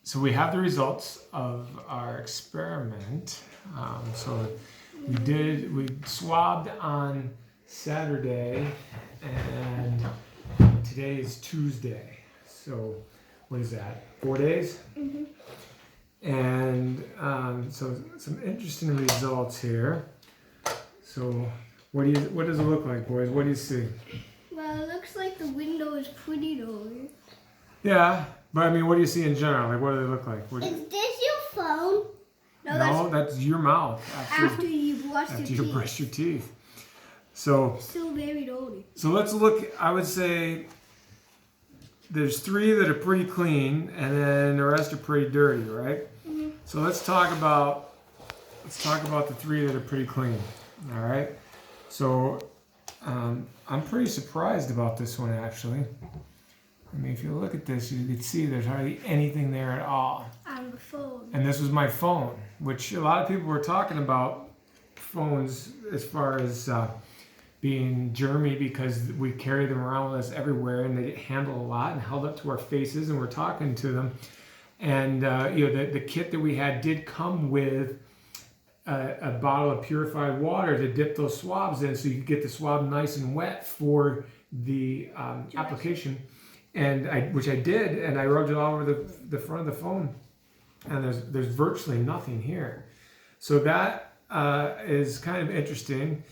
So we have the results of our experiment. So we swabbed on Saturday, and today is Tuesday. So what is that? 4 days? Mm-hmm. And so some interesting results here. So what does it look like, boys? What do you see? Well, it looks like the window is pretty dirty. Yeah, but I mean, what do you see in general? Like, what do they look like? Is this your phone? No, that's your mouth After you brush your after you teeth. brush your teeth. So It's still very dirty. So let's look. I would say there's 3 that are pretty clean, and then the rest are pretty dirty, right? Mm-hmm. So let's talk about the 3 that are pretty clean. All right. So I'm pretty surprised about this one, actually. I mean, if you look at this, you can see there's hardly anything there at all. On the phone. And this was my phone, which a lot of people were talking about phones as far as being germy because we carry them around with us everywhere and they handle a lot and held up to our faces and we're talking to them. And the kit that we had did come with a bottle of purified water to dip those swabs in so you could get the swab nice and wet for the application. And which I did, and I rubbed it all over the front of the phone, and there's virtually nothing here. So that is kind of interesting.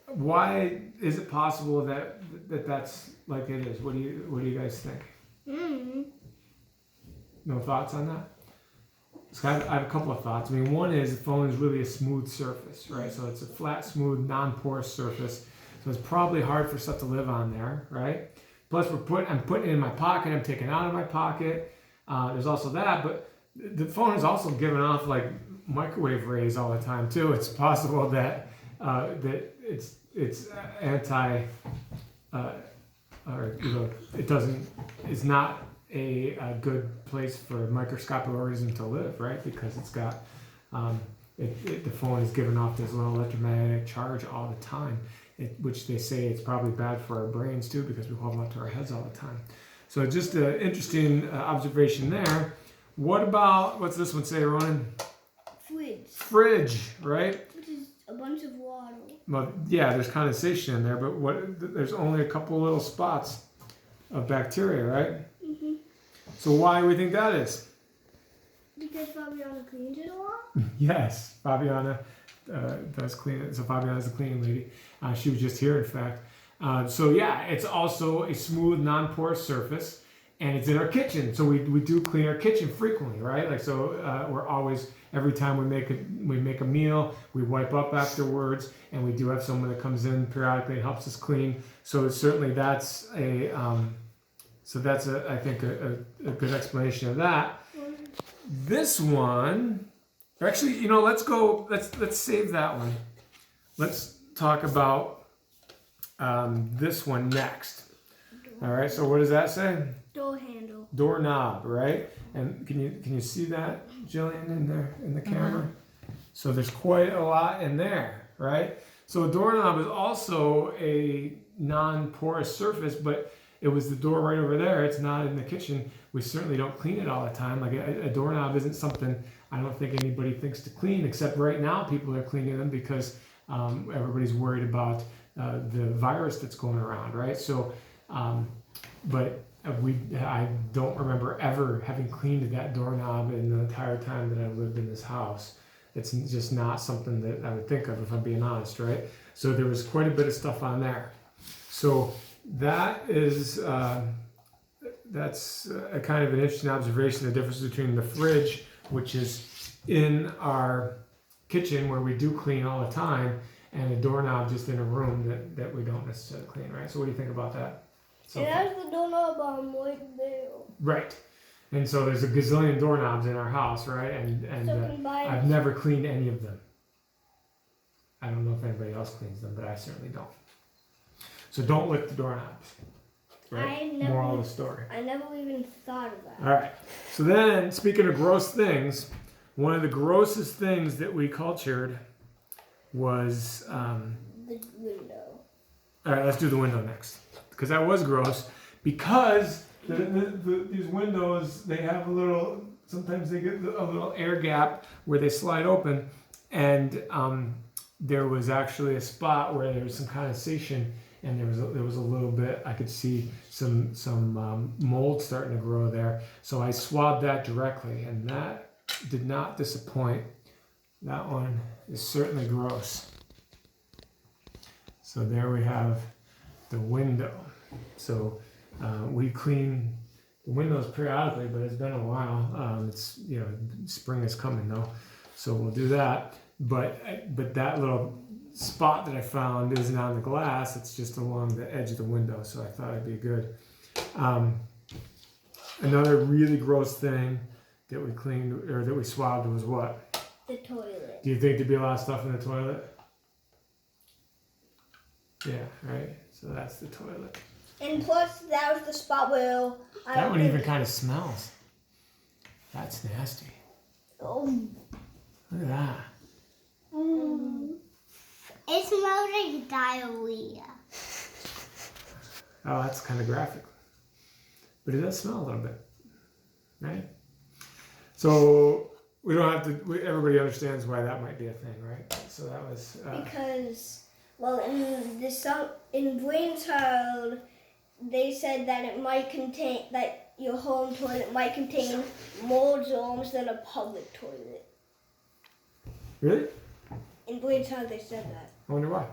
Why is it possible that's like it is? What do you guys think? Mm-hmm. No thoughts on that? So I have a couple of thoughts. I mean, one is the phone is really a smooth surface, right? So it's a flat, smooth, non-porous surface. So it's probably hard for stuff to live on there, right? Plus, I'm putting it in my pocket. I'm taking it out of my pocket. There's also that, but the phone is also giving off like microwave rays all the time too. It's possible that it's anti, or it's not a good place for a microscopic organism to live, right? Because it's got the phone is giving off this little electromagnetic charge all the time. Which they say it's probably bad for our brains too because we hold them up to our heads all the time. So just an interesting observation there. What about, what's this one say, Ronan? Fridge, right? Which is a bunch of water. Well, yeah, there's condensation in there, but there's only a couple little spots of bacteria, right? Mm-hmm. So why do we think that is? Because Fabiana cleans it a lot? Yes, Fabiana does clean it. So Fabiana's a cleaning lady. She was just here, in fact. So yeah, it's also a smooth, non-porous surface, and it's in our kitchen. So we do clean our kitchen frequently, right? Like so, we're always every time we make a meal, we wipe up afterwards, and we do have someone that comes in periodically and helps us clean. So certainly that's I think a good explanation of that. This one. Actually, let's save that one. Let's talk about this one next. All right, so what does that say? Door handle. Doorknob, right? And can you see that, Jillian, in the camera? So there's quite a lot in there, right? So a doorknob is also a non-porous surface, but it was the door right over there. It's not in the kitchen. We certainly don't clean it all the time. Like a doorknob isn't something I don't think anybody thinks to clean, except right now people are cleaning them because everybody's worried about the virus that's going around, right? So, but I don't remember ever having cleaned that doorknob in the entire time that I've lived in this house. It's just not something that I would think of if I'm being honest, right? So there was quite a bit of stuff on there. So that is that's a kind of an interesting observation, the difference between the fridge, which is in our kitchen where we do clean all the time, and a doorknob just in a room that we don't necessarily clean, right? So what do you think about that? So, it has the doorknob on right there. Right. And so there's a gazillion doorknobs in our house, right? And I've never cleaned any of them. I don't know if anybody else cleans them, but I certainly don't. So don't lick the doorknobs. Right? Moral of the story. I never even thought of that. All right. So then, speaking of gross things, one of the grossest things that we cultured was the window. All right, let's do the window next, because that was gross. Because these windows, they have a little sometimes they get a little air gap where they slide open, and there was actually a spot where there was some condensation, and there was a little bit. I could see some mold starting to grow there. So I swabbed that directly, and that did not disappoint. That one is certainly gross. So there we have the window. So we clean the windows periodically, but it's been a while. It's spring is coming though, so we'll do that. But that little spot that I found isn't on the glass; it's just along the edge of the window. So I thought it'd be good. Another really gross thing that we cleaned or that we swabbed was what? The toilet. Do you think there'd be a lot of stuff in the toilet? Yeah, right. So that's the toilet. And plus, that was the spot where That one even kind of smells. That's nasty. Oh. Look at that. It smells like diarrhea. Oh, that's kind of graphic. But it does smell a little bit, right? So we don't have to. Everybody understands why that might be a thing, right? So that was Because, well, in Brainchild, they said that it might contain that your home toilet might contain more germs than a public toilet. really. In Brainchild, they said that. I wonder why.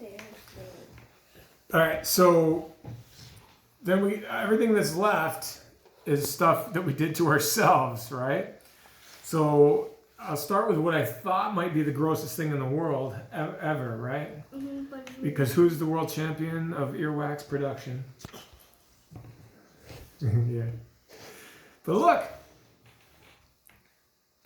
They All right, so then everything that's left is stuff that we did to ourselves, right? So I'll start with what I thought might be the grossest thing in the world ever, right? Because who's the world champion of earwax production? Yeah. But look,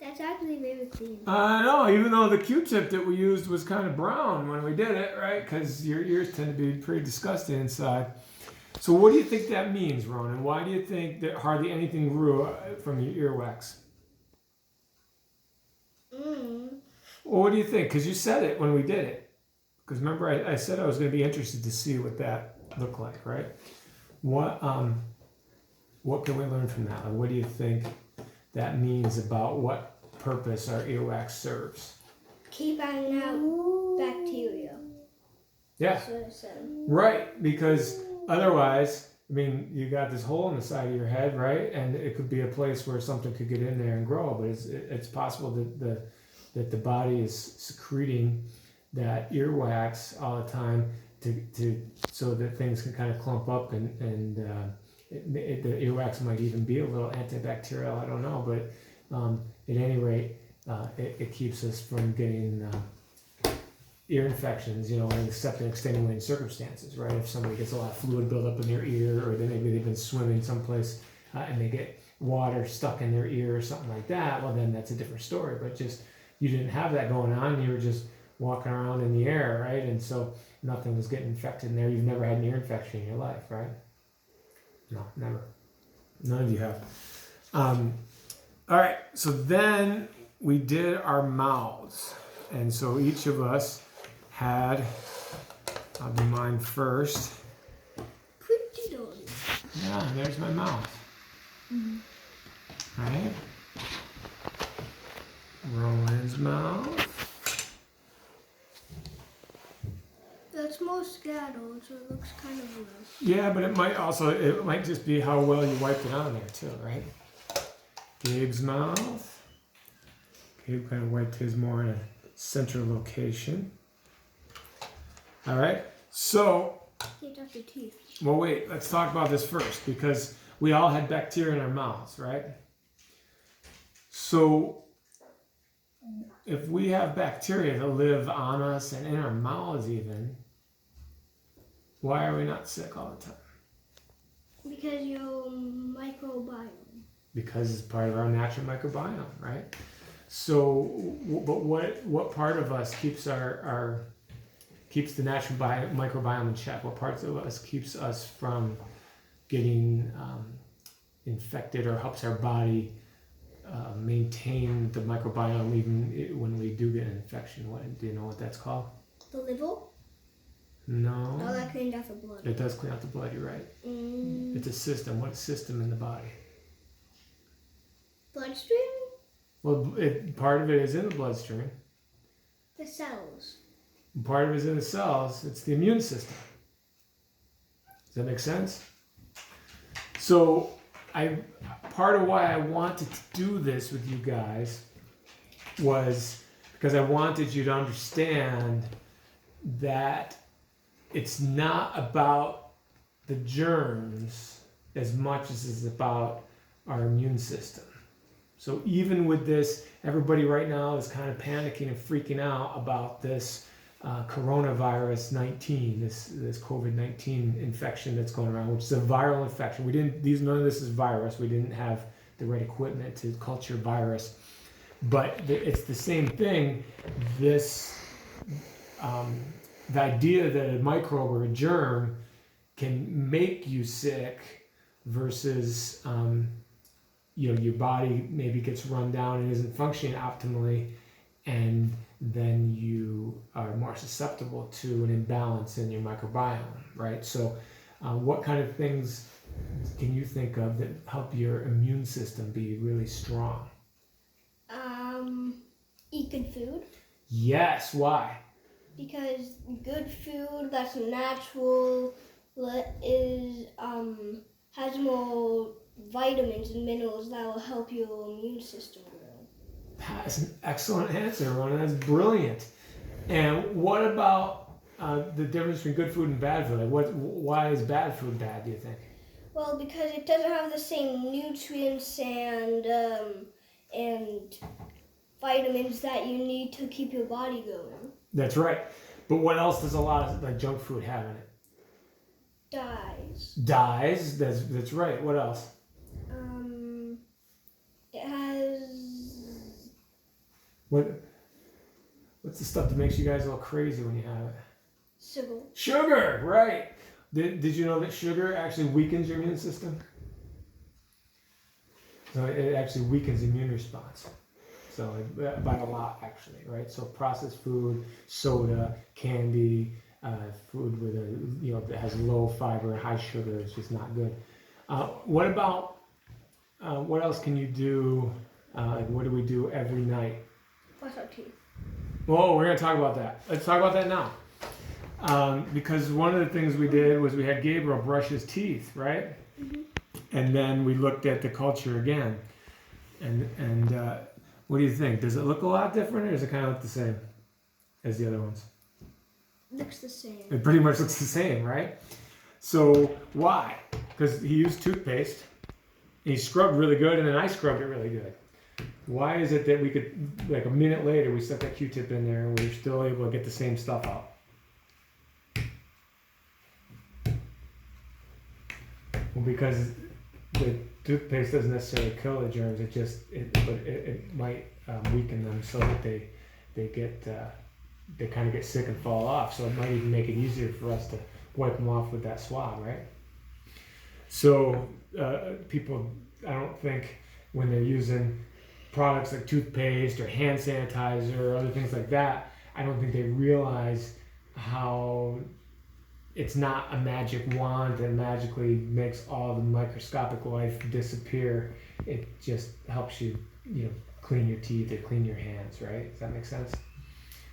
That's actually very clean. I know, even though the Q-tip that we used was kind of brown when we did it, right? Because your ears tend to be pretty disgusting inside. So what do you think that means, Ronan? Why do you think that hardly anything grew from your earwax? Well, what do you think? Because you said it when we did it. Because remember, I said I was going to be interested to see what that looked like, right? What can we learn from that? Or what do you think that means about what purpose our earwax serves? Keep out bacteria. Yeah. That's what it said. Right, because otherwise, I mean, you got this hole in the side of your head, right? And it could be a place where something could get in there and grow. But it's possible that the body is secreting that earwax all the time so that things can kind of clump up and the earwax might even be a little antibacterial. I don't know, but at any rate, it keeps us from getting ear infections, except in extenuating circumstances, right? If somebody gets a lot of fluid buildup in their ear, or maybe they've been swimming someplace and they get water stuck in their ear or something like that, well, then that's a different story. But just you didn't have that going on. You were just walking around in the air, right? And so nothing was getting infected in there. You've never had an ear infection in your life, right? No, never. None of you have. All right, so then we did our mouths. And so each of us had, I'll do mine first. Pretty dogs. Yeah, there's my mouth. Right? Rowan's mouth. That's more scattered, so it looks kind of gross. Yeah, but it might just be how well you wiped it on there too, right? Gabe's mouth. Gabe kind of wiped his more in a central location. All right, so, Get out your teeth. well, wait, let's talk about this first because we all had bacteria in our mouths, right? So, if we have bacteria that live on us and in our mouths even, why are we not sick all the time? Because your microbiome. Because it's part of our natural microbiome, right? So, but what part of us keeps keeps the natural microbiome in check? What parts of us keeps us from getting infected, or helps our body maintain the microbiome even when we do get an infection? Do you know what that's called? The liver? No. Oh, that cleaned out the blood. It does clean out the blood. You're right. It's a system. What system in the body? bloodstream? Well, part of it is in the bloodstream. The cells. Part of it is in the cells. It's the immune system. Does that make sense? So, part of why I wanted to do this with you guys was because I wanted you to understand that it's not about the germs as much as it's about our immune system. So even with this, everybody right now is kind of panicking and freaking out about this coronavirus 19, this COVID-19 infection that's going around, which is a viral infection. None of this is virus. We didn't have the right equipment to culture virus, but it's the same thing. The idea that a microbe or a germ can make you sick versus your body maybe gets run down and isn't functioning optimally, and then you are more susceptible to an imbalance in your microbiome, right? So what kind of things can you think of that help your immune system be really strong? Eat good food. Yes, why? Because good food that's natural has more vitamins and minerals that will help your immune system grow. That's an excellent answer, Rona. That's brilliant. And what about the difference between good food and bad food? Why is bad food bad, do you think? Well, because it doesn't have the same nutrients and vitamins that you need to keep your body going. That's right. But what else does a lot of junk food have in it? Dyes. Dyes. That's right. What else? It has... What's the stuff that makes you guys all crazy when you have it? Sugar. Sugar, right. Did you know that sugar actually weakens your immune system? So it actually weakens the immune response. So by a lot, actually, right? So processed food, soda, candy, food with that has low fiber, high sugar, it's just not good. What about what else can you do? What do we do every night? Brush our teeth. Whoa, we're gonna talk about that. Let's talk about that now. Because one of the things we did was we had Gabriel brush his teeth, right? Mm-hmm. And then we looked at the culture again. And what do you think? Does it look a lot different, or does it kind of look the same as the other ones? Looks the same. It pretty much looks the same, right? So why? Because he used toothpaste, he scrubbed really good, and then I scrubbed it really good. Why is it that we could, like a minute later, we stuck that Q-tip in there and we were still able to get the same stuff out? Well, because the toothpaste doesn't necessarily kill the germs. It might weaken them so that they kind of get sick and fall off. So it might even make it easier for us to wipe them off with that swab, right? So people, I don't think when they're using products like toothpaste or hand sanitizer or other things like that, I don't think they realize how it's not a magic wand that magically makes all the microscopic life disappear. It just helps you, clean your teeth or clean your hands, right? Does that make sense?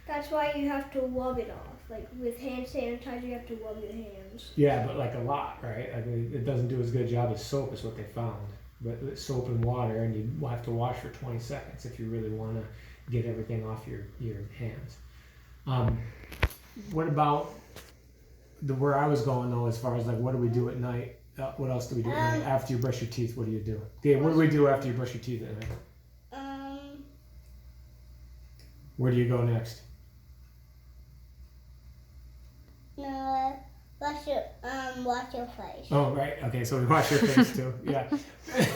That's why you have to rub it off. Like with hand sanitizer, you have to rub your hands. Yeah, but like a lot, right? I mean, it doesn't do as good a job as soap is what they found. But soap and water, and you have to wash for 20 seconds if you really want to get everything off your hands. What about where I was going though, as far as like what do we do at night? What else do we do at night? After you brush your teeth, what do you do? Gabe, what do we do after you brush your teeth at night? Where do you go next? No, wash your face. Oh, right. Okay, so we wash your face too. Yeah.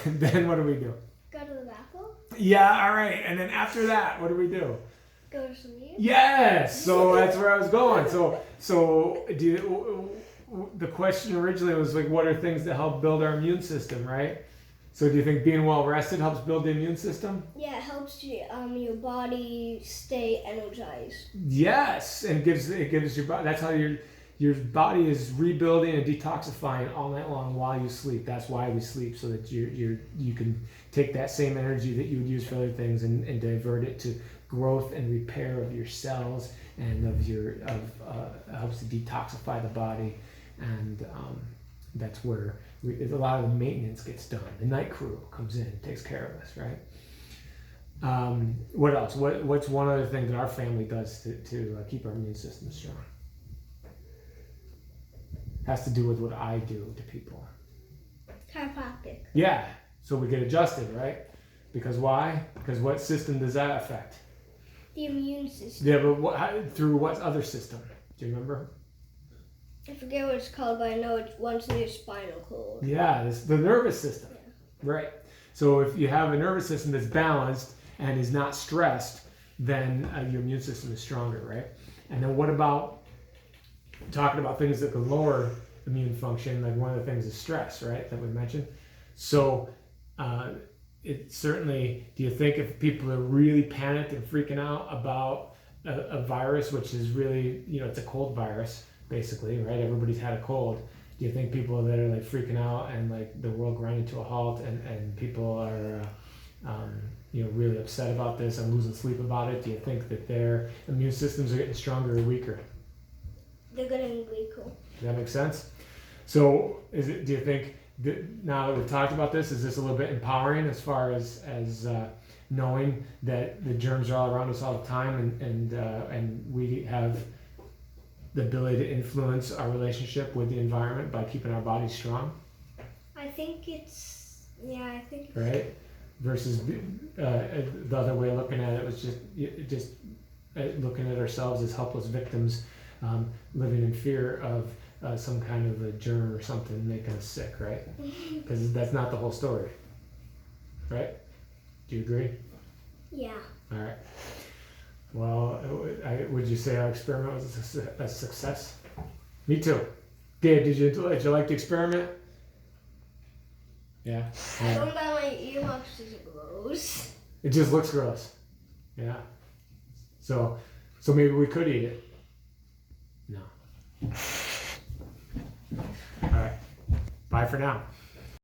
Then what do we do? Go to the bathroom. Yeah, all right. And then after that, what do we do? Go to sleep. Yes. So that's where I was going. So the question originally was like, what are things that help build our immune system, right? So do you think being well rested helps build the immune system? Yeah, it helps your body stay energized. Yes, and it gives your body. That's how your body is rebuilding and detoxifying all night long while you sleep. That's why we sleep, so that you can take that same energy that you would use for other things and divert it to growth and repair of your cells and helps to detoxify the body, and that's where a lot of the maintenance gets done. The night crew comes in and takes care of us, right? What else? What's one other thing that our family does to keep our immune system strong? Has to do with what I do to people. Chiropractic. Yeah, so we get adjusted, right? Because why? Because what system does that affect? The immune system. Yeah, but through what other system? Do you remember? I forget what it's called, but I know it runs through your spinal cord. Yeah, the nervous system. Yeah. Right. So if you have a nervous system that's balanced and is not stressed, then your immune system is stronger, right? And then what about talking about things that can lower immune function? Like one of the things is stress, right? That we mentioned. So it certainly, do you think if people are really panicked and freaking out about a virus, which is really, it's a cold virus, basically, right? Everybody's had a cold. Do you think people that are like freaking out and like the world grinding to a halt and people are, really upset about this and losing sleep about it, do you think that their immune systems are getting stronger or weaker? They're getting weaker. Does that make sense? So do you think now that we've talked about this, is this a little bit empowering as far as knowing that the germs are all around us all the time and we have the ability to influence our relationship with the environment by keeping our bodies strong? I think it's right. Versus the other way of looking at it was just looking at ourselves as helpless victims, living in fear of some kind of a germ or something making us sick, right? Because that's not the whole story, right? Do you agree? Yeah. All right. Well, would you say our experiment was a success? Me too. Dave, did you like the experiment? Yeah. I don't know my earmuffs because it grows. It just looks gross. Yeah. So maybe we could eat it. No. All right. Bye for now.